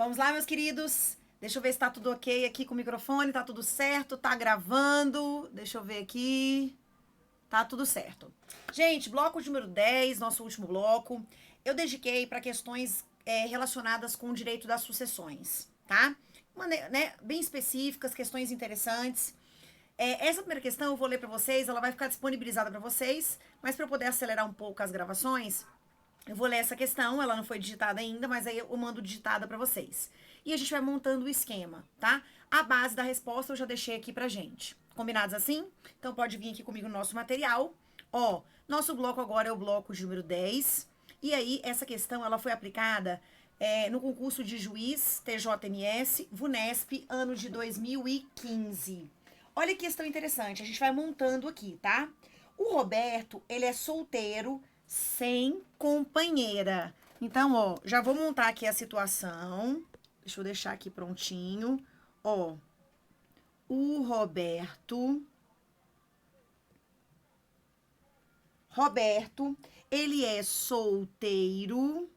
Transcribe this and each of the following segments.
Vamos lá, meus queridos. Deixa eu ver se tá tudo ok aqui com o microfone, tá tudo certo, tá gravando. Deixa eu ver aqui. Tá tudo certo. Gente, bloco número 10, nosso último bloco, eu dediquei para questões relacionadas com o direito das sucessões, tá? Bem específicas, questões interessantes. Essa primeira questão eu vou ler para vocês, ela vai ficar disponibilizada para vocês, mas para eu poder acelerar um pouco as gravações, eu vou ler essa questão, ela não foi digitada ainda, mas aí eu mando digitada para vocês. E a gente vai montando o esquema, tá? A base da resposta eu já deixei aqui pra gente. Combinados assim? Então pode vir aqui comigo no nosso material. Ó, nosso bloco agora é o bloco de número 10. E aí, essa questão, ela foi aplicada no concurso de juiz TJMS, VUNESP, ano de 2015. Olha que questão interessante, a gente vai montando aqui, tá? O Roberto, ele é solteiro, sem companheira. Então, ó, já vou montar aqui a situação. Deixa eu deixar aqui prontinho. Ó, o Roberto, ele é solteiro.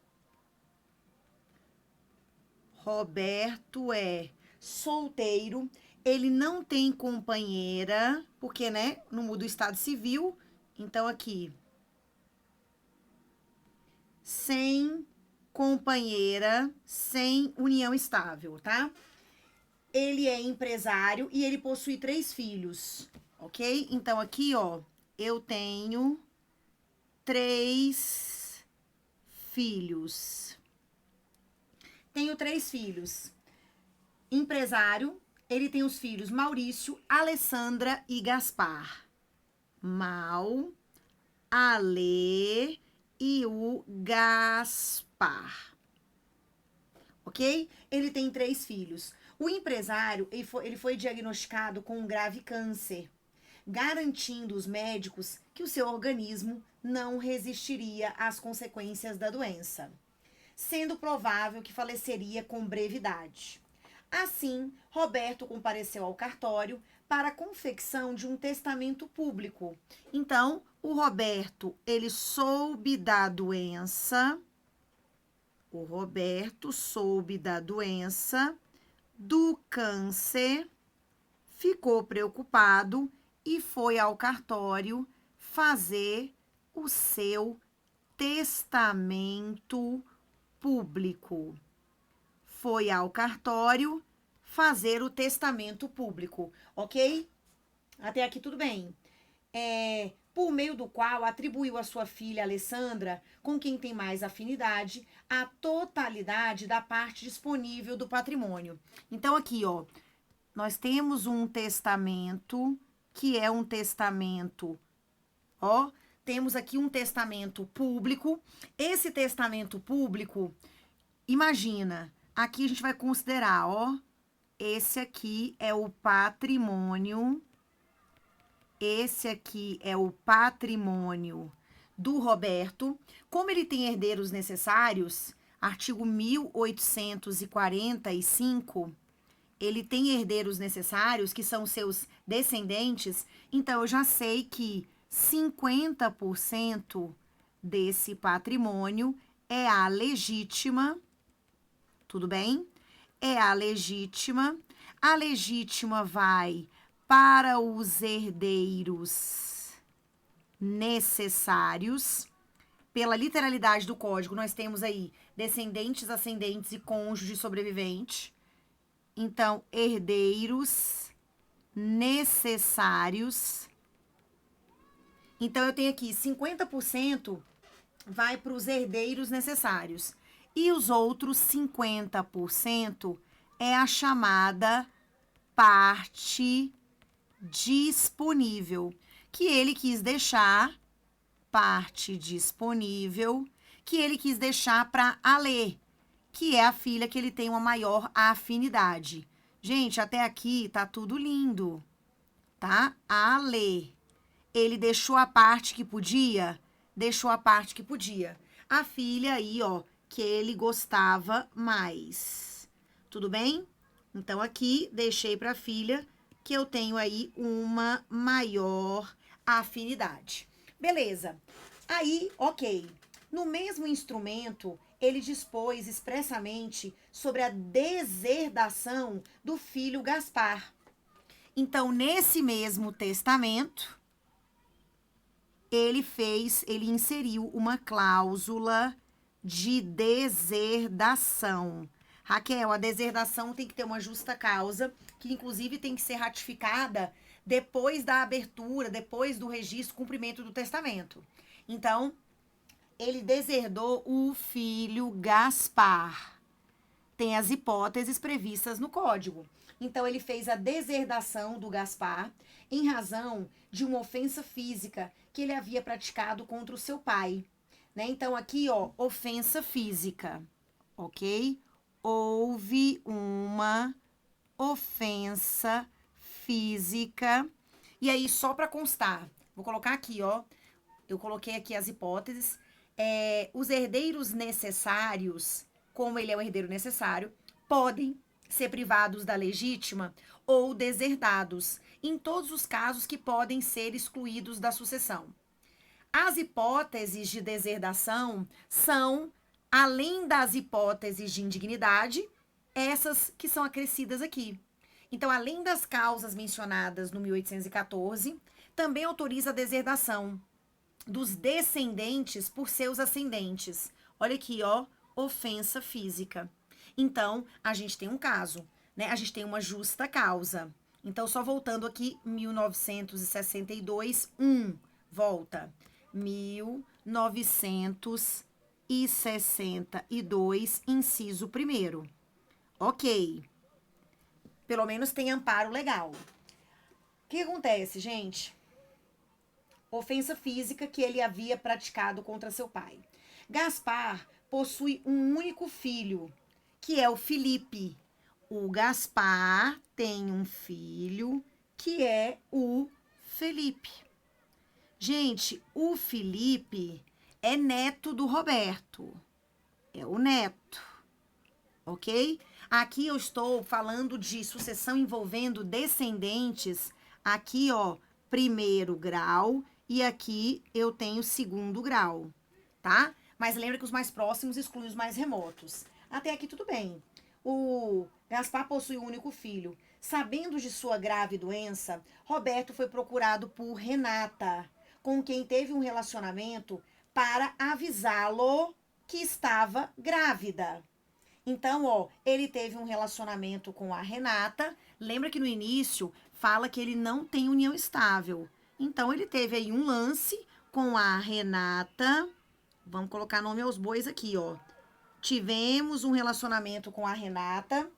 Roberto é solteiro. Ele não tem companheira, porque, né, não muda o estado civil. Então, aqui, sem companheira, sem união estável, tá? Ele é empresário e ele possui 3 filhos, ok? Então, aqui, ó, eu tenho 3 filhos. Tenho 3 filhos. Empresário, ele tem os filhos Maurício, Alessandra e Gaspar. Ale e o Gaspar. Ok? Ele tem 3 filhos. O empresário, ele foi diagnosticado com um grave câncer, garantindo os médicos que o seu organismo não resistiria às consequências da doença, sendo provável que faleceria com brevidade. Assim, Roberto compareceu ao cartório para a confecção de um testamento público. Então, o Roberto, ele soube da doença. O Roberto soube da doença, do câncer, ficou preocupado e foi ao cartório fazer o seu testamento público. Foi ao cartório fazer o testamento público, ok? Até aqui tudo bem. Por meio do qual atribuiu à sua filha Alessandra, com quem tem mais afinidade, a totalidade da parte disponível do patrimônio. Então, aqui, ó, nós temos um testamento, que é um testamento, ó, temos aqui um testamento público. Esse testamento público, imagina, aqui a gente vai considerar, ó, esse aqui é o patrimônio. Esse aqui é o patrimônio do Roberto. Como ele tem herdeiros necessários, artigo 1845, ele tem herdeiros necessários, que são seus descendentes, então eu já sei que 50% desse patrimônio é a legítima, tudo bem? É a legítima. A legítima vai para os herdeiros necessários. Pela literalidade do código, nós temos aí descendentes, ascendentes e cônjuge sobrevivente. Então, herdeiros necessários. Então, eu tenho aqui 50% vai para os herdeiros necessários. E os outros 50% é a chamada parte disponível, que ele quis deixar, parte disponível, que ele quis deixar para Alê, que é a filha que ele tem uma maior afinidade. Gente, até aqui tá tudo lindo, tá? Alê, ele deixou a parte que podia? Deixou a parte que podia. A filha aí, ó, que ele gostava mais. Tudo bem? Então, aqui, deixei para a filha que eu tenho aí uma maior afinidade. Beleza. Aí, ok. No mesmo instrumento, ele dispôs expressamente sobre a deserdação do filho Gaspar. Então, nesse mesmo testamento, ele inseriu uma cláusula de deserdação. Raquel, a deserdação tem que ter uma justa causa, que inclusive tem que ser ratificada depois da abertura, depois do registro, cumprimento do testamento. Então, ele deserdou o filho Gaspar. Tem as hipóteses previstas no código. Então, ele fez a deserdação do Gaspar em razão de uma ofensa física que ele havia praticado contra o seu pai. Né? Então, aqui, ó, ofensa física, ok? Houve uma ofensa física. E aí, só para constar, vou colocar aqui, ó. Eu coloquei aqui as hipóteses. Os herdeiros necessários, como ele é o herdeiro necessário, podem ser privados da legítima ou deserdados, em todos os casos que podem ser excluídos da sucessão. As hipóteses de deserdação são, além das hipóteses de indignidade, essas que são acrescidas aqui. Então, além das causas mencionadas no 1814, também autoriza a deserdação dos descendentes por seus ascendentes. Olha aqui, ó, ofensa física. Então, a gente tem um caso, né? A gente tem uma justa causa. Então, só voltando aqui, 1962, volta. 1962, inciso 1º. Ok. Pelo menos tem amparo legal. O que acontece, gente? Ofensa física que ele havia praticado contra seu pai. Gaspar possui um único filho, que é o Felipe. O Gaspar tem um filho, que é o Felipe. Gente, o Felipe é neto do Roberto. É o neto, ok? Aqui eu estou falando de sucessão envolvendo descendentes. Aqui, ó, 1º grau. E aqui eu tenho 2º grau, tá? Mas lembra que os mais próximos excluem os mais remotos. Até aqui tudo bem. O Gaspar possui um único filho. Sabendo de sua grave doença, Roberto foi procurado por Renata, com quem teve um relacionamento, para avisá-lo que estava grávida. Então, ó, ele teve um relacionamento com a Renata. Lembra que no início fala que ele não tem união estável. Então, ele teve aí um lance com a Renata. Vamos colocar nome aos bois aqui, ó. Tivemos um relacionamento com a Renata.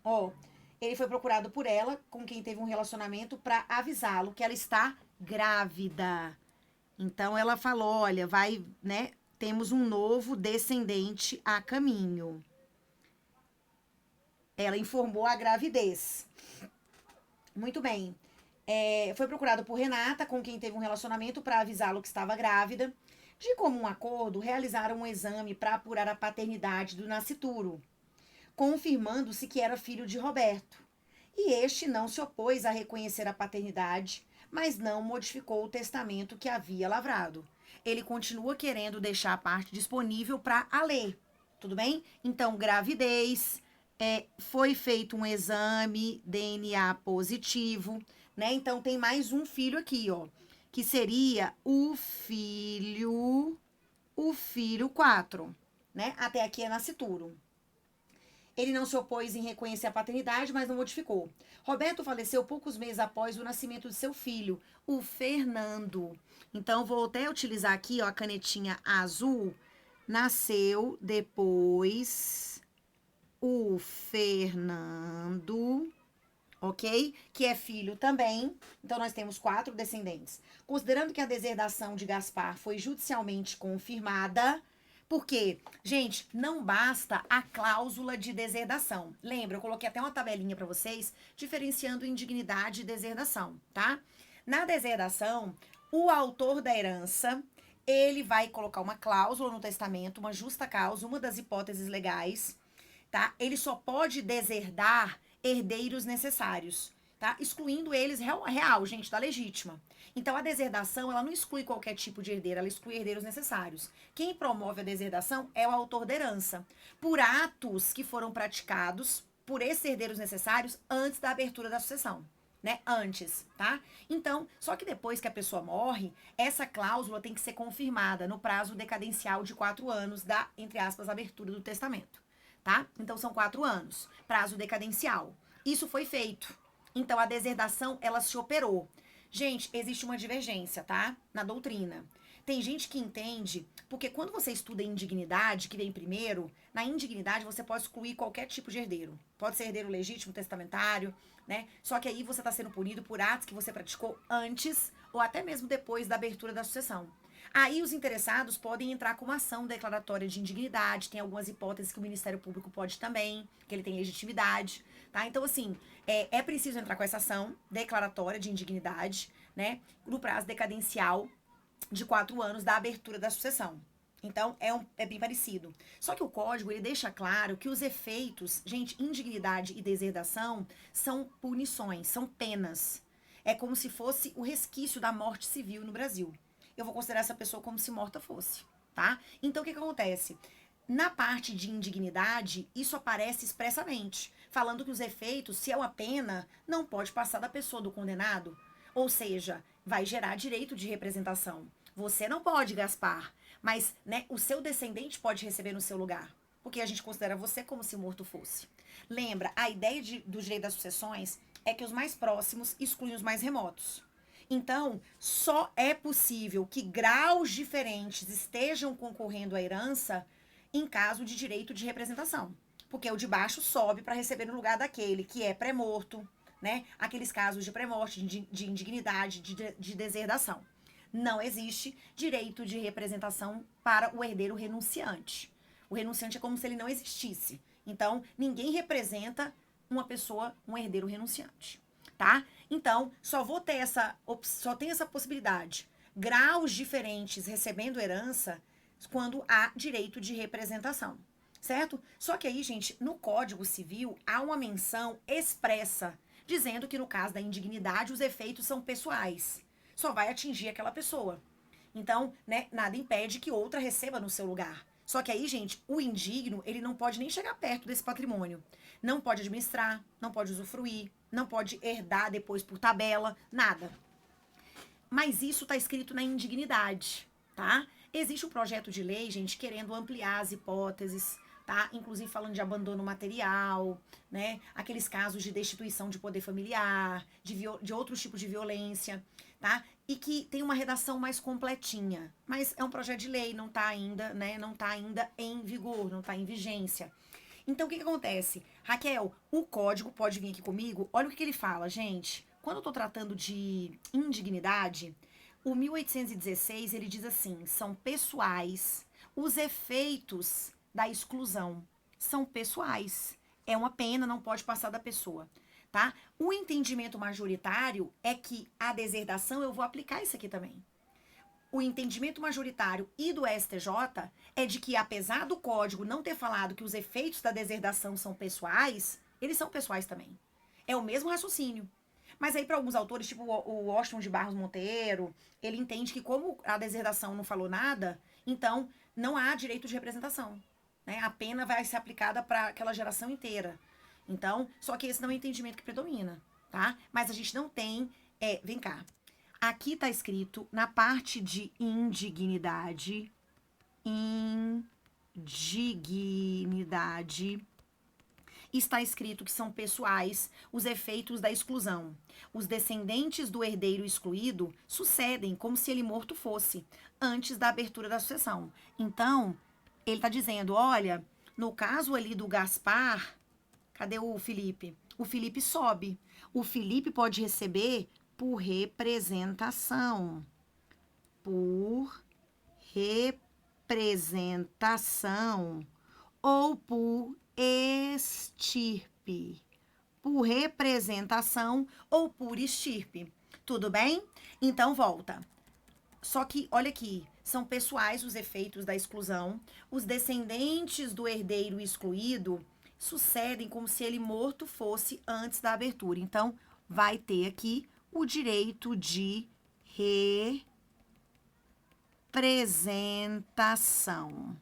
Ó, ele foi procurado por ela, com quem teve um relacionamento, para avisá-lo que ela está grávida. Então, ela falou, olha, vai, né? Temos um novo descendente a caminho. Ela informou a gravidez. Muito bem. Foi procurado por Renata, com quem teve um relacionamento, para avisá-lo que estava grávida. De comum acordo, realizaram um exame para apurar a paternidade do nascituro, confirmando-se que era filho de Roberto. E este não se opôs a reconhecer a paternidade, mas não modificou o testamento que havia lavrado. Ele continua querendo deixar a parte disponível para a ler. Tudo bem? Então, gravidez, foi feito um exame DNA positivo, né? Então, tem mais um filho aqui, ó, que seria o filho 4, né? Até aqui é nascituro. Ele não se opôs em reconhecer a paternidade, mas não modificou. Roberto faleceu poucos meses após o nascimento de seu filho, o Fernando. Então, vou até utilizar aqui, ó, a canetinha azul. Nasceu depois o Fernando, ok? Que é filho também. Então, nós temos 4 descendentes. Considerando que a deserdação de Gaspar foi judicialmente confirmada, porque, gente, não basta a cláusula de deserdação. Lembra, eu coloquei até uma tabelinha para vocês, diferenciando indignidade e deserdação, tá? Na deserdação, o autor da herança, ele vai colocar uma cláusula no testamento, uma justa causa, uma das hipóteses legais, tá? Ele só pode deserdar herdeiros necessários. tá? Excluindo eles real, gente, da legítima. Então, a deserdação, ela não exclui qualquer tipo de herdeiro, ela exclui herdeiros necessários. Quem promove a deserdação é o autor da herança, por atos que foram praticados por esses herdeiros necessários antes da abertura da sucessão. Né, antes, tá? Então, só que depois que a pessoa morre, essa cláusula tem que ser confirmada no prazo decadencial de 4 anos da, entre aspas, abertura do testamento, tá? Então, são 4 anos, prazo decadencial. Isso foi feito. Então, a deserdação, ela se operou. Gente, existe uma divergência, tá? Na doutrina. Tem gente que entende, porque quando você estuda indignidade, que vem primeiro, na indignidade você pode excluir qualquer tipo de herdeiro. Pode ser herdeiro legítimo, testamentário, né? Só que aí você está sendo punido por atos que você praticou antes ou até mesmo depois da abertura da sucessão. Aí os interessados podem entrar com uma ação declaratória de indignidade, tem algumas hipóteses que o Ministério Público pode também, que ele tem legitimidade, tá? Então, assim, é preciso entrar com essa ação declaratória de indignidade, né? No prazo decadencial de 4 anos da abertura da sucessão. Então, é bem parecido. Só que o código, ele deixa claro que os efeitos, gente, indignidade e deserdação são punições, são penas. É como se fosse o resquício da morte civil no Brasil. Eu vou considerar essa pessoa como se morta fosse, tá? Então, o que acontece? Na parte de indignidade, isso aparece expressamente, falando que os efeitos, se é uma pena, não pode passar da pessoa do condenado. Ou seja, vai gerar direito de representação. Você não pode, Gaspar, mas né, o seu descendente pode receber no seu lugar, porque a gente considera você como se morto fosse. Lembra, a ideia do direito das sucessões é que os mais próximos excluem os mais remotos. Então, só é possível que graus diferentes estejam concorrendo à herança em caso de direito de representação. Porque o de baixo sobe para receber no lugar daquele que é pré-morto, né? Aqueles casos de pré-morte, de indignidade, de deserdação. Não existe direito de representação para o herdeiro renunciante. O renunciante é como se ele não existisse. Então, ninguém representa uma pessoa, um herdeiro renunciante, tá? Então, só tem essa possibilidade. Graus diferentes recebendo herança quando há direito de representação, certo? Só que aí, gente, no Código Civil há uma menção expressa dizendo que no caso da indignidade os efeitos são pessoais. Só vai atingir aquela pessoa. Então, né, nada impede que outra receba no seu lugar. Só que aí, gente, o indigno, ele não pode nem chegar perto desse patrimônio. Não pode administrar, não pode usufruir, não pode herdar depois por tabela, nada. Mas isso está escrito na indignidade, tá? Existe um projeto de lei, gente, querendo ampliar as hipóteses, tá? Inclusive falando de abandono material, né? Aqueles casos de destituição de poder familiar, de outros tipos de violência, tá? E que tem uma redação mais completinha. Mas é um projeto de lei, não tá ainda, né? Não tá ainda em vigor, não tá em vigência. Então, o que acontece? Raquel, o código pode vir aqui comigo. Olha o que ele fala, gente. Quando eu tô tratando de indignidade, o 1816, ele diz assim, são pessoais os efeitos da exclusão. São pessoais. É uma pena, não pode passar da pessoa, tá? O entendimento majoritário é que a deserdação, eu vou aplicar isso aqui também. O entendimento majoritário e do STJ é de que, apesar do código não ter falado que os efeitos da deserdação são pessoais, eles são pessoais também. É o mesmo raciocínio. Mas aí, para alguns autores, tipo o Washington de Barros Monteiro, ele entende que, como a deserdação não falou nada, então não há direito de representação. Né? A pena vai ser aplicada para aquela geração inteira. Então, só que esse não é o entendimento que predomina, tá? Mas a gente não tem. Vem cá. Aqui tá escrito na parte de indignidade. Está escrito que são pessoais os efeitos da exclusão. Os descendentes do herdeiro excluído sucedem como se ele morto fosse, antes da abertura da sucessão. Então, ele está dizendo, olha, no caso ali do Gaspar, cadê o Felipe? O Felipe sobe. O Felipe pode receber por representação. Por representação. Ou por estirpe. Por representação ou por estirpe. Tudo bem? Então, volta. Só que, olha aqui, são pessoais os efeitos da exclusão. Os descendentes do herdeiro excluído sucedem como se ele morto fosse antes da abertura. Então, vai ter aqui o direito de representação.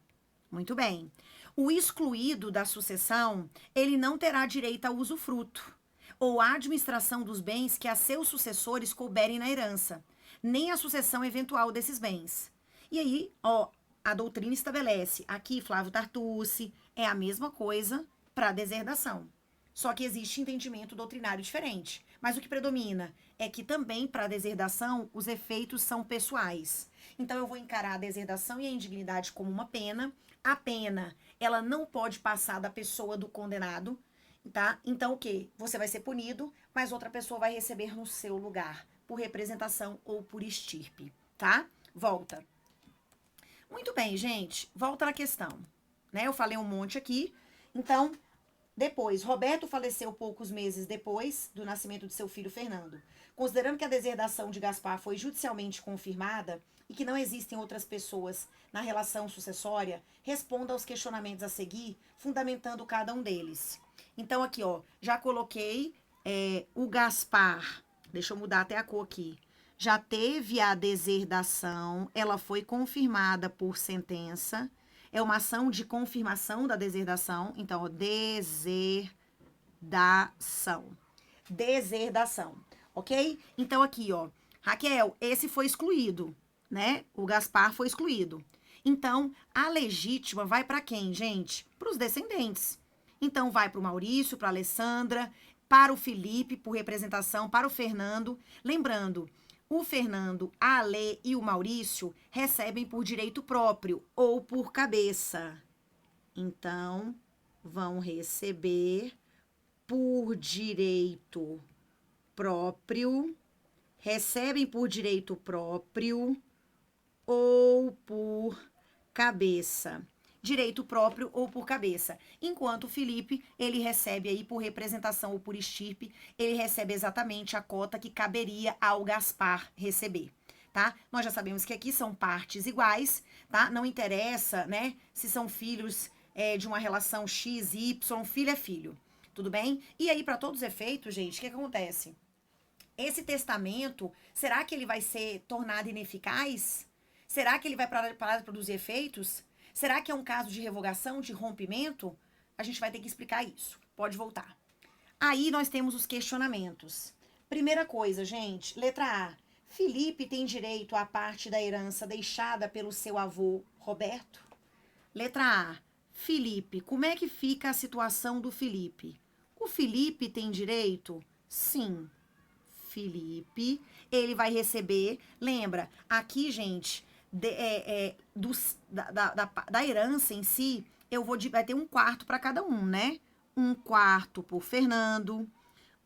Muito bem. O excluído da sucessão, ele não terá direito ao usufruto ou à administração dos bens que a seus sucessores couberem na herança, nem a sucessão eventual desses bens. E aí, ó, a doutrina estabelece, aqui Flávio Tartucci, é a mesma coisa para a deserdação. Só que existe entendimento doutrinário diferente. Mas o que predomina é que também para a deserdação os efeitos são pessoais. Então eu vou encarar a deserdação e a indignidade como uma pena. A pena, ela não pode passar da pessoa do condenado, tá? Então o quê? Você vai ser punido, mas outra pessoa vai receber no seu lugar, por representação ou por estirpe, tá? Volta. Muito bem, gente. Volta na questão, né? Eu falei um monte aqui. Então, depois, Roberto faleceu poucos meses depois do nascimento de seu filho Fernando. Considerando que a deserdação de Gaspar foi judicialmente confirmada e que não existem outras pessoas na relação sucessória, responda aos questionamentos a seguir, fundamentando cada um deles. Então, aqui, ó, já coloquei o Gaspar. Deixa eu mudar até a cor aqui. Já teve a deserdação, ela foi confirmada por sentença. É uma ação de confirmação da deserdação. Então, ó, deserdação. Deserdação, ok? Então, aqui, ó, Raquel, esse foi excluído, né? O Gaspar foi excluído. Então, a legítima vai para quem, gente? Para os descendentes. Então, vai para o Maurício, para a Alessandra, para o Felipe, por representação, para o Fernando. Lembrando, o Fernando, a Ale e o Maurício recebem por direito próprio ou por cabeça. Então, vão receber por direito próprio, recebem por direito próprio ou por cabeça. Direito próprio ou por cabeça. Enquanto o Felipe, ele recebe aí por representação ou por estirpe, ele recebe exatamente a cota que caberia ao Gaspar receber, tá? Nós já sabemos que aqui são partes iguais, tá? Não interessa, né, se são filhos de uma relação X, Y, filho é filho, tudo bem? E aí, para todos os efeitos, gente, o que acontece? Esse testamento, será que ele vai ser tornado ineficaz? Será que ele vai parar de produzir efeitos? Será que é um caso de revogação, de rompimento? A gente vai ter que explicar isso. Pode voltar. Aí nós temos os questionamentos. Primeira coisa, gente, letra A. Felipe tem direito à parte da herança deixada pelo seu avô Roberto? Letra A. Felipe, como é que fica a situação do Felipe? O Felipe tem direito? Sim. Felipe, ele vai receber, lembra, aqui, gente, da herança em si, vai ter um quarto para cada um, né? Um quarto por Fernando,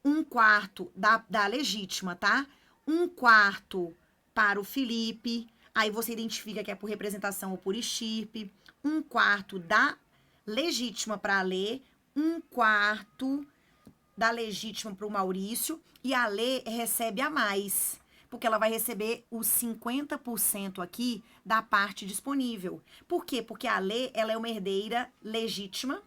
um quarto da legítima, tá? Um quarto para o Felipe, aí você identifica que é por representação ou por estirpe, um quarto da legítima para a Lê, um quarto da legítima para o Maurício, e a Lê recebe a mais, porque ela vai receber os 50% aqui da parte disponível. Por quê? Porque a Lê, ela é uma herdeira legítima,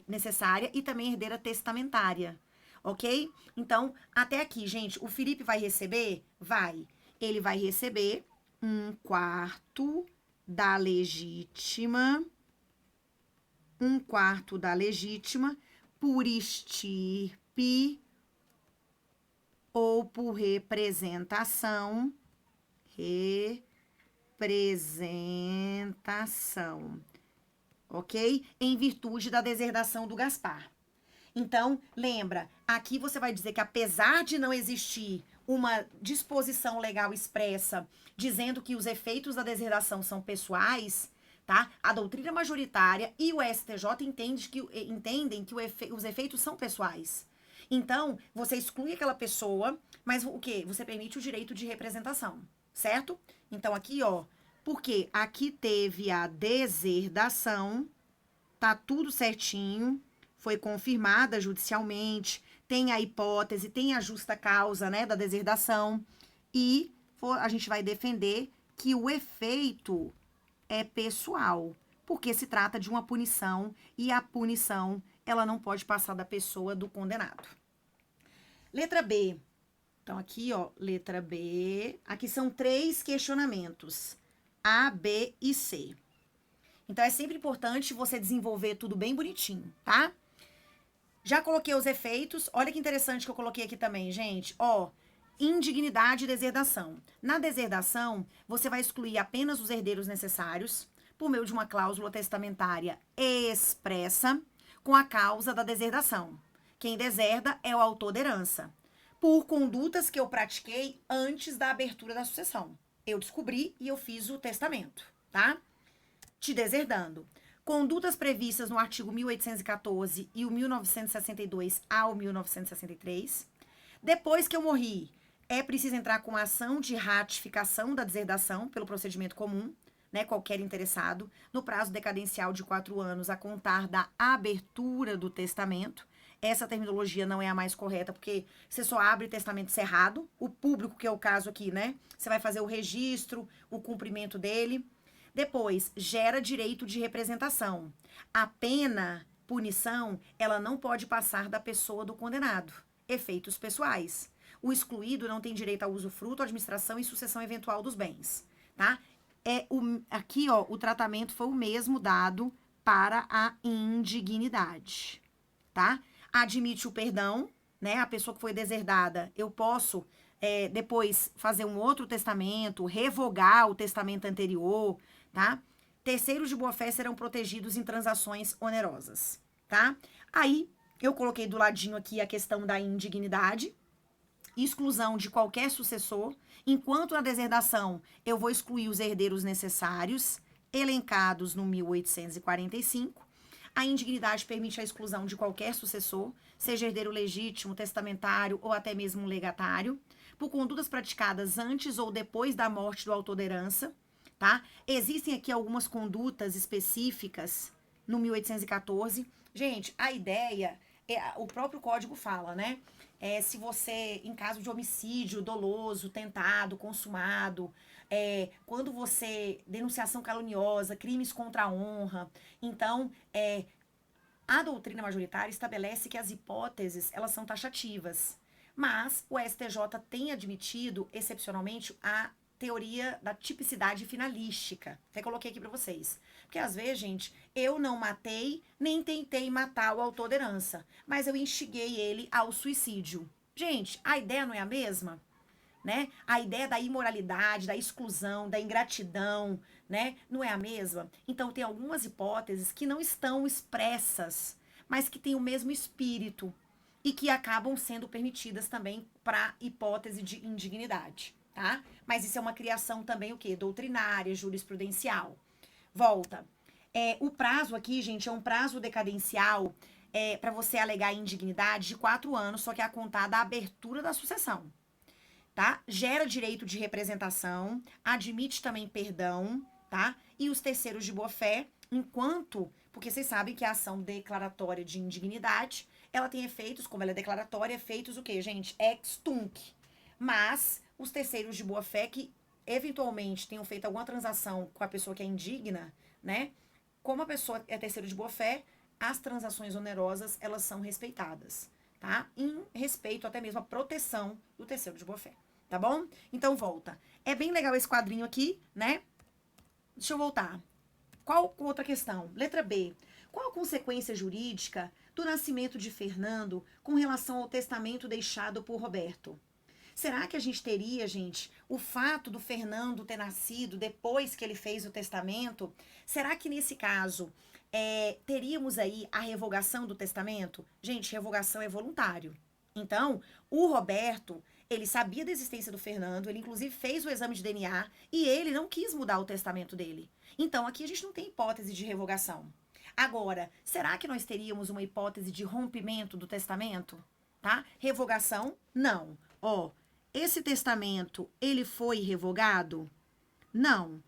necessária, e também herdeira testamentária, ok? Então, até aqui, gente, o Felipe vai receber? Vai. Ele vai receber um quarto da legítima, por estirpe ou por representação. Ok? Em virtude da deserdação do Gaspar. Então, lembra, aqui você vai dizer que apesar de não existir uma disposição legal expressa dizendo que os efeitos da deserdação são pessoais, tá? A doutrina majoritária e o STJ entendem que os efeitos são pessoais. Então, você exclui aquela pessoa, mas o quê? Você permite o direito de representação, certo? Então, aqui, ó, porque aqui teve a deserdação, tá tudo certinho, foi confirmada judicialmente, tem a hipótese, tem a justa causa, né, da deserdação, e a gente vai defender que o efeito é pessoal, porque se trata de uma punição, e a punição, ela não pode passar da pessoa do condenado. Letra B. Então, aqui, ó, letra B. Aqui são 3 questionamentos. A, B e C. Então, é sempre importante você desenvolver tudo bem bonitinho, tá? Já coloquei os efeitos. Olha que interessante que eu coloquei aqui também, gente. Ó, indignidade e deserdação. Na deserdação, você vai excluir apenas os herdeiros necessários por meio de uma cláusula testamentária expressa com a causa da deserdação. Quem deserda é o autor da herança. Por condutas que eu pratiquei antes da abertura da sucessão. Eu descobri e eu fiz o testamento, tá? Te deserdando. Condutas previstas no artigo 1814 e o 1962 ao 1963. Depois que eu morri, é preciso entrar com a ação de ratificação da deserdação pelo procedimento comum, né, qualquer interessado, no prazo decadencial de 4 anos a contar da abertura do testamento. Essa terminologia não é a mais correta, porque você só abre testamento cerrado. O público, que é o caso aqui, né? Você vai fazer o registro, o cumprimento dele. Depois, gera direito de representação. A pena, punição, ela não pode passar da pessoa do condenado. Efeitos pessoais. O excluído não tem direito ao usufruto, administração e sucessão eventual dos bens, tá? Aqui, ó, o tratamento foi o mesmo dado para a indignidade, tá? Admite o perdão, né? A pessoa que foi deserdada, eu posso depois fazer um outro testamento, revogar o testamento anterior, tá? Terceiros de boa-fé serão protegidos em transações onerosas, tá? Aí, eu coloquei do ladinho aqui a questão da indignidade, exclusão de qualquer sucessor, enquanto na deserdação eu vou excluir os herdeiros necessários, elencados no 1845. A indignidade permite a exclusão de qualquer sucessor, seja herdeiro legítimo, testamentário ou até mesmo um legatário, por condutas praticadas antes ou depois da morte do autor da herança, tá? Existem aqui algumas condutas específicas no 1814. Gente, a ideia, o próprio código fala, né? Se você, em caso de homicídio doloso, tentado, consumado, quando você, denunciação caluniosa, crimes contra a honra, então, a doutrina majoritária estabelece que as hipóteses, elas são taxativas, mas o STJ tem admitido, excepcionalmente, a teoria da tipicidade finalística. Até coloquei aqui pra vocês. Porque às vezes, gente, eu não matei, nem tentei matar o autor da herança, mas eu instiguei ele ao suicídio. Gente, a ideia não é a mesma? Né? A ideia da imoralidade, da exclusão, da ingratidão, né? Não é a mesma? Então, tem algumas hipóteses que não estão expressas, mas que têm o mesmo espírito e que acabam sendo permitidas também para hipótese de indignidade, tá? Mas isso é uma criação também, o quê? Doutrinária, jurisprudencial. Volta. O prazo aqui, gente, é um prazo decadencial para você alegar indignidade de 4 anos, só que é a contar da abertura da sucessão. Tá? Gera direito de representação, admite também perdão, tá? E os terceiros de boa-fé, enquanto, porque vocês sabem que a ação declaratória de indignidade, ela tem efeitos, como ela é declaratória, efeitos o quê, gente? Ex tunc. Mas os terceiros de boa-fé que eventualmente tenham feito alguma transação com a pessoa que é indigna, né? Como a pessoa é terceiro de boa-fé, as transações onerosas, elas são respeitadas, tá? Em respeito até mesmo à proteção do terceiro de boa-fé, tá bom? Então, volta. É bem legal esse quadrinho aqui, né? Deixa eu voltar. Qual outra questão? Letra B. Qual a consequência jurídica do nascimento de Fernando com relação ao testamento deixado por Roberto? Será que a gente teria, gente, o fato do Fernando ter nascido depois que ele fez o testamento? Será que nesse caso teríamos aí a revogação do testamento? Gente, revogação é voluntário. Então, o Roberto, ele sabia da existência do Fernando, ele inclusive fez o exame de DNA e ele não quis mudar o testamento dele. Então, aqui a gente não tem hipótese de revogação. Agora, será que nós teríamos uma hipótese de rompimento do testamento? Tá? Revogação, não. Ó, esse testamento, ele foi revogado? Não.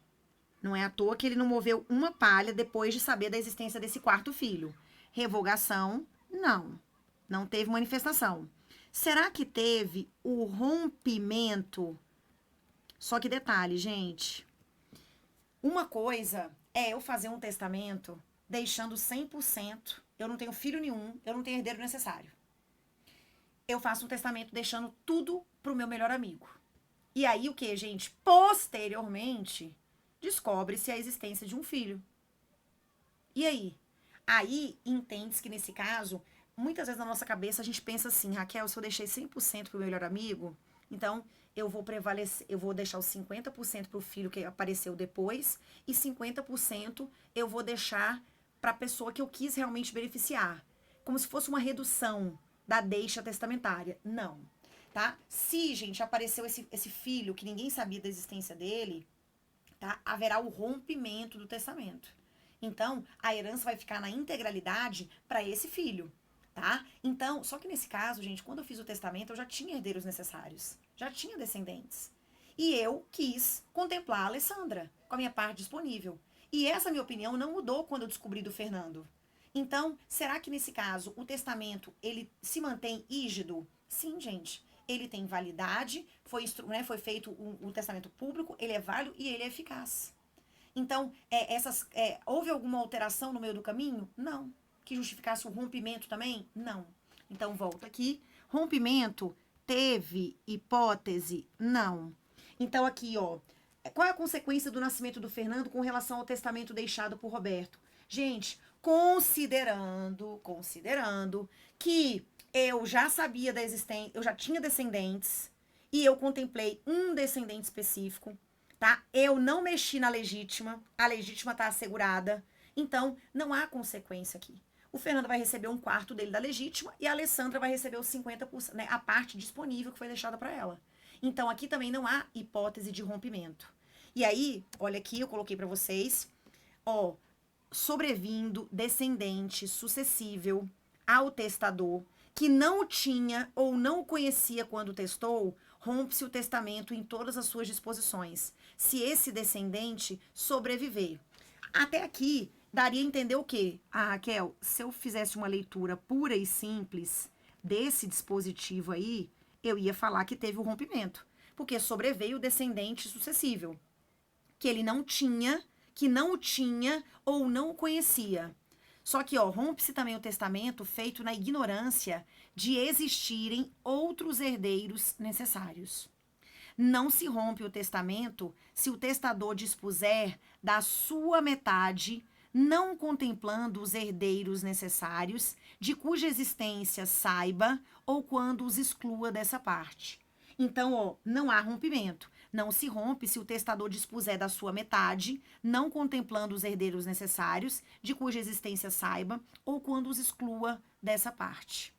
Não é à toa que ele não moveu uma palha depois de saber da existência desse quarto filho. Revogação, não. Não teve manifestação. Será que teve o rompimento? Só que detalhe, gente. Uma coisa é eu fazer um testamento deixando 100%, eu não tenho filho nenhum, eu não tenho herdeiro necessário. eu faço um testamento deixando tudo pro meu melhor amigo. E aí o que, gente? Posteriormente, descobre-se a existência de um filho. E aí? Aí entende-se que nesse caso, muitas vezes na nossa cabeça a gente pensa assim, Raquel, se eu deixei 100% pro meu melhor amigo, então eu vou prevalecer, eu vou deixar os 50% pro filho que apareceu depois e 50% eu vou deixar para a pessoa que eu quis realmente beneficiar, como se fosse uma redução da deixa testamentária. Não, tá? Se, gente, apareceu esse filho que ninguém sabia da existência dele, tá? Haverá o rompimento do testamento. Então, a herança vai ficar na integralidade para esse filho, tá? Então, só que nesse caso, gente, quando eu fiz o testamento, eu já tinha herdeiros necessários, já tinha descendentes. E eu quis contemplar a Alessandra com a minha parte disponível. E essa minha opinião não mudou quando eu descobri do Fernando. Então, será que nesse caso o testamento ele se mantém rígido? Sim, gente. Ele tem validade, foi feito um testamento público, ele é válido e ele é eficaz. Então, houve alguma alteração no meio do caminho? Não. Que justificasse o rompimento também? Não. Então, volta aqui. Rompimento teve hipótese? Não. Então, aqui, ó. Qual é a consequência do nascimento do Fernando com relação ao testamento deixado por Roberto? Gente, considerando que eu já sabia da existência, eu já tinha descendentes e eu contemplei um descendente específico, tá? Eu não mexi na legítima, a legítima tá assegurada, então não há consequência aqui. O Fernando vai receber 1/4 dele da legítima e a Alessandra vai receber os 50%, né, a parte disponível que foi deixada para ela. Então aqui também não há hipótese de rompimento. E aí, olha aqui, eu coloquei para vocês, ó, sobrevindo descendente sucessível ao testador que não o tinha ou não o conhecia quando testou, rompe-se o testamento em todas as suas disposições, se esse descendente sobreviver. Até aqui, daria a entender o quê? Ah, Raquel, se eu fizesse uma leitura pura e simples desse dispositivo aí, eu ia falar que teve o rompimento, porque sobreveio o descendente sucessível, que ele não tinha, que não o tinha ou não o conhecia. Só que, ó, rompe-se também o testamento feito na ignorância de existirem outros herdeiros necessários. Não se rompe o testamento se o testador dispuser da sua metade, não contemplando os herdeiros necessários, de cuja existência saiba ou quando os exclua dessa parte. Então, ó, não há rompimento. Não se rompe se o testador dispuser da sua metade, não contemplando os herdeiros necessários, de cuja existência saiba, ou quando os exclua dessa parte.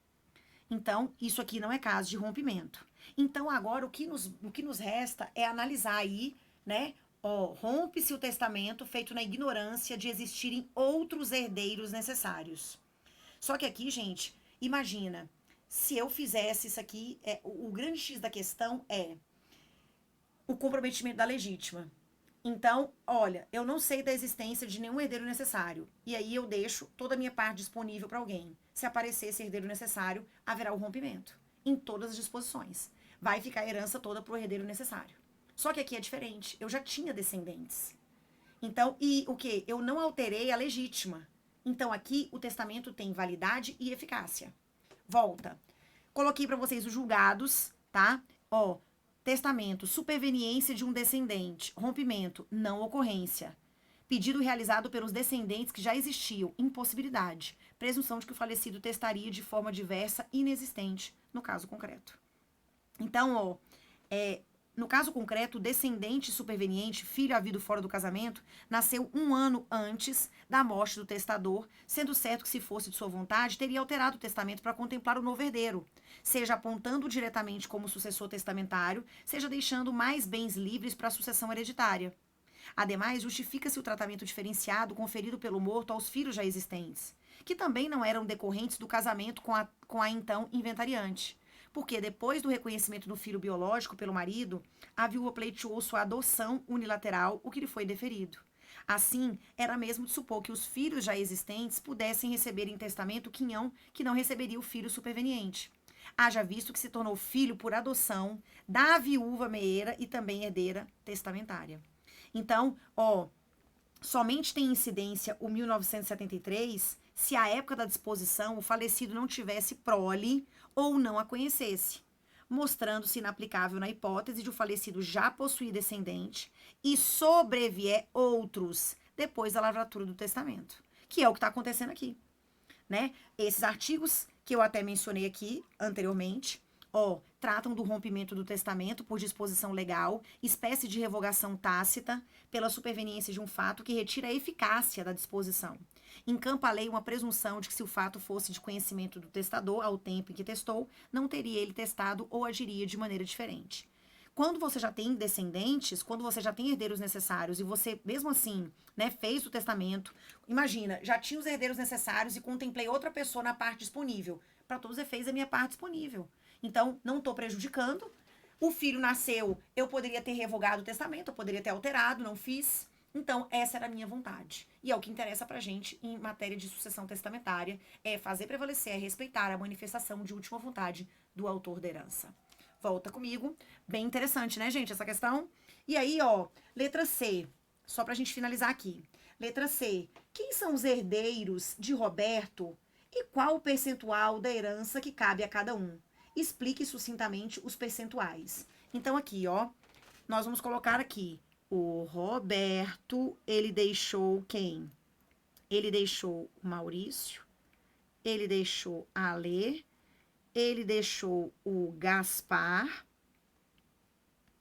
Então, isso aqui não é caso de rompimento. Então, agora, o que nos resta é analisar aí, né? Ó, rompe-se o testamento feito na ignorância de existirem outros herdeiros necessários. Só que aqui, gente, imagina, se eu fizesse isso aqui, o grande X da questão é o comprometimento da legítima. Então, olha, eu não sei da existência de nenhum herdeiro necessário. E aí eu deixo toda a minha parte disponível para alguém. Se aparecer esse herdeiro necessário, haverá o rompimento. Em todas as disposições. Vai ficar a herança toda pro herdeiro necessário. Só que aqui é diferente. Eu já tinha descendentes. Então, e o quê? Eu não alterei a legítima. Então, aqui o testamento tem validade e eficácia. Volta. Coloquei para vocês os julgados, tá? Ó, testamento, superveniência de um descendente, rompimento, não ocorrência. Pedido realizado pelos descendentes que já existiam, impossibilidade. Presunção de que o falecido testaria de forma diversa, inexistente, no caso concreto. Então, ó, no caso concreto, o descendente superveniente, filho havido fora do casamento, nasceu 1 ano antes da morte do testador, sendo certo que, se fosse de sua vontade, teria alterado o testamento para contemplar o novo herdeiro, seja apontando diretamente como sucessor testamentário, seja deixando mais bens livres para a sucessão hereditária. Ademais, justifica-se o tratamento diferenciado conferido pelo morto aos filhos já existentes, que também não eram decorrentes do casamento com a então inventariante. Porque depois do reconhecimento do filho biológico pelo marido, a viúva pleiteou sua adoção unilateral, o que lhe foi deferido. Assim, era mesmo de supor que os filhos já existentes pudessem receber em testamento o quinhão que não receberia o filho superveniente. Haja visto que se tornou filho por adoção da viúva meeira e também herdeira testamentária. Então, ó, somente tem incidência o 1973 se à época da disposição o falecido não tivesse prole ou não a conhecesse, mostrando-se inaplicável na hipótese de o falecido já possuir descendente e sobrevier outros depois da lavratura do testamento, que é o que está acontecendo aqui, né? Esses artigos que eu até mencionei aqui anteriormente, tratam do rompimento do testamento por disposição legal, espécie de revogação tácita, pela superveniência de um fato que retira a eficácia da disposição. Encampa a lei uma presunção de que se o fato fosse de conhecimento do testador ao tempo em que testou, não teria ele testado ou agiria de maneira diferente. Quando você já tem descendentes, quando você já tem herdeiros necessários e você, mesmo assim, né, fez o testamento, imagina, já tinha os herdeiros necessários e contemplei outra pessoa na parte disponível. Para todos os efeitos, é minha parte disponível. Então, não estou prejudicando. O filho nasceu, eu poderia ter revogado o testamento, eu poderia ter alterado, não fiz. Então, essa era a minha vontade. E é o que interessa pra gente em matéria de sucessão testamentária, é fazer prevalecer, é respeitar a manifestação de última vontade do autor da herança. Volta comigo. Bem interessante, né, gente, essa questão? E aí, letra C, só pra gente finalizar aqui. Letra C. Quem são os herdeiros de Roberto e qual o percentual da herança que cabe a cada um? Explique sucintamente os percentuais. Então, aqui, nós vamos colocar aqui. O Roberto, ele deixou quem? Ele deixou o Maurício, ele deixou a Alê, ele deixou o Gaspar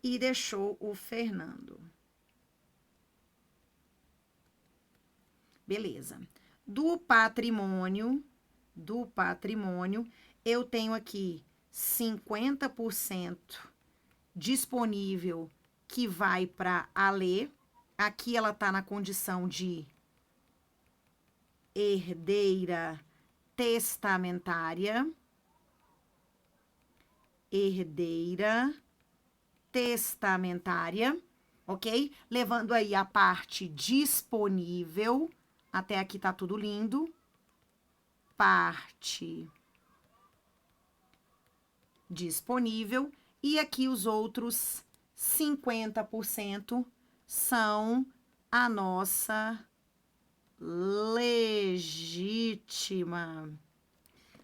e deixou o Fernando. Beleza. Do patrimônio, eu tenho aqui 50% disponível que vai para a Alê. Aqui ela tá na condição de herdeira testamentária. Herdeira testamentária, ok? Levando aí a parte disponível. Até aqui tá tudo lindo. Parte disponível. E aqui os outros 50% são a nossa legítima.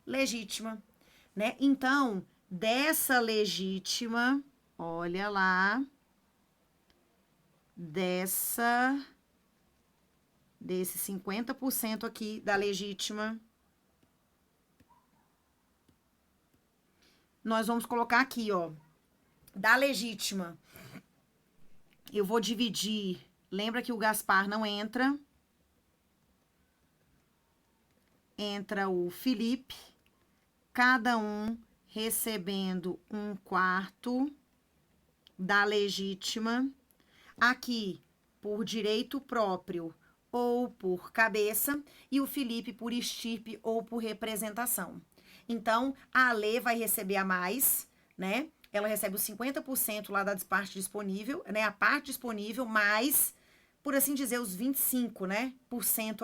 Legítima, né? Então, dessa legítima, olha lá, desse 50% aqui da legítima, nós vamos colocar aqui, da legítima, eu vou dividir, lembra que o Gaspar não entra, entra o Felipe, cada um recebendo 1/4 da legítima, aqui por direito próprio ou por cabeça, e o Felipe por estirpe ou por representação. Então, a Alê vai receber a mais, né? Ela recebe os 50% lá da parte disponível, né? A parte disponível mais, por assim dizer, os 25%, né?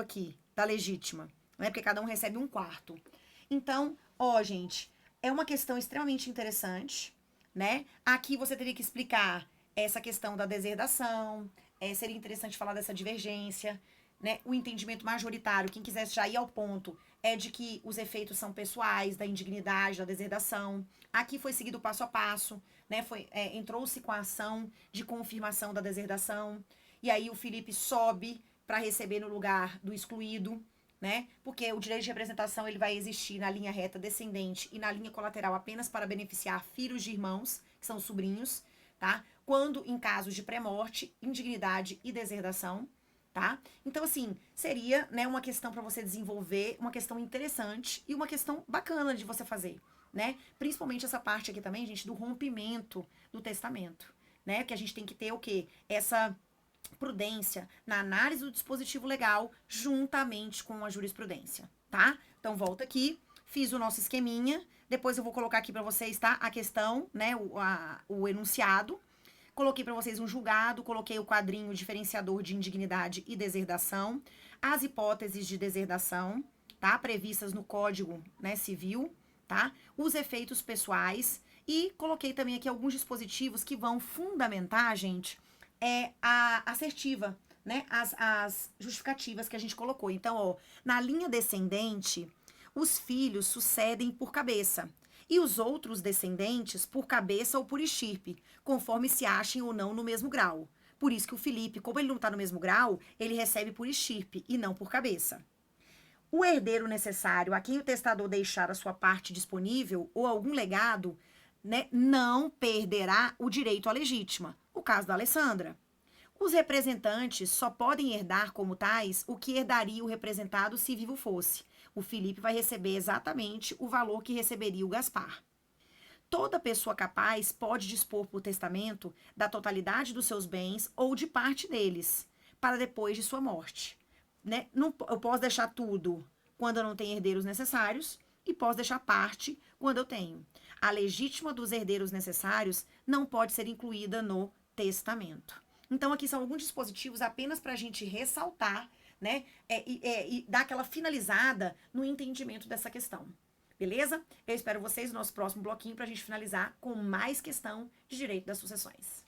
Aqui, da legítima, né? Porque cada um recebe 1/4. Então, gente, é uma questão extremamente interessante, né? Aqui você teria que explicar essa questão da deserdação, seria interessante falar dessa divergência, né? O entendimento majoritário, quem quisesse já ir ao ponto, é de que os efeitos são pessoais, da indignidade, da deserdação. Aqui foi seguido passo a passo, né? Entrou-se com a ação de confirmação da deserdação, e aí o Felipe sobe para receber no lugar do excluído, né? Porque o direito de representação ele vai existir na linha reta descendente e na linha colateral apenas para beneficiar filhos de irmãos, que são sobrinhos, tá? Quando em casos de pré-morte, indignidade e deserdação, tá? Então, assim, seria, né, uma questão para você desenvolver, uma questão interessante e uma questão bacana de você fazer, né? Principalmente essa parte aqui também, gente, do rompimento do testamento, né? Que a gente tem que ter o quê? Essa prudência na análise do dispositivo legal juntamente com a jurisprudência, tá? Então, volta aqui, fiz o nosso esqueminha, depois eu vou colocar aqui para vocês, tá? A questão, né, o enunciado, coloquei para vocês um julgado, coloquei o quadrinho diferenciador de indignidade e deserdação, as hipóteses de deserdação, tá? Previstas no Código, né, Civil, tá? Os efeitos pessoais e coloquei também aqui alguns dispositivos que vão fundamentar, gente, a assertiva, né, as justificativas que a gente colocou. Então, ó, na linha descendente, os filhos sucedem por cabeça e os outros descendentes por cabeça ou por estirpe, conforme se achem ou não no mesmo grau. Por isso que o Felipe, como ele não está no mesmo grau, ele recebe por estirpe e não por cabeça. O herdeiro necessário a quem o testador deixar a sua parte disponível ou algum legado, né, não perderá o direito à legítima. O caso da Alessandra. Os representantes só podem herdar como tais o que herdaria o representado se vivo fosse. O Felipe vai receber exatamente o valor que receberia o Gaspar. Toda pessoa capaz pode dispor por testamento da totalidade dos seus bens ou de parte deles, para depois de sua morte. Né? Não, eu posso deixar tudo quando eu não tenho herdeiros necessários e posso deixar parte quando eu tenho. A legítima dos herdeiros necessários não pode ser incluída no testamento. Então, aqui são alguns dispositivos apenas para a gente ressaltar, né? E dar aquela finalizada no entendimento dessa questão. Beleza? Eu espero vocês no nosso próximo bloquinho para a gente finalizar com mais questão de direito das sucessões.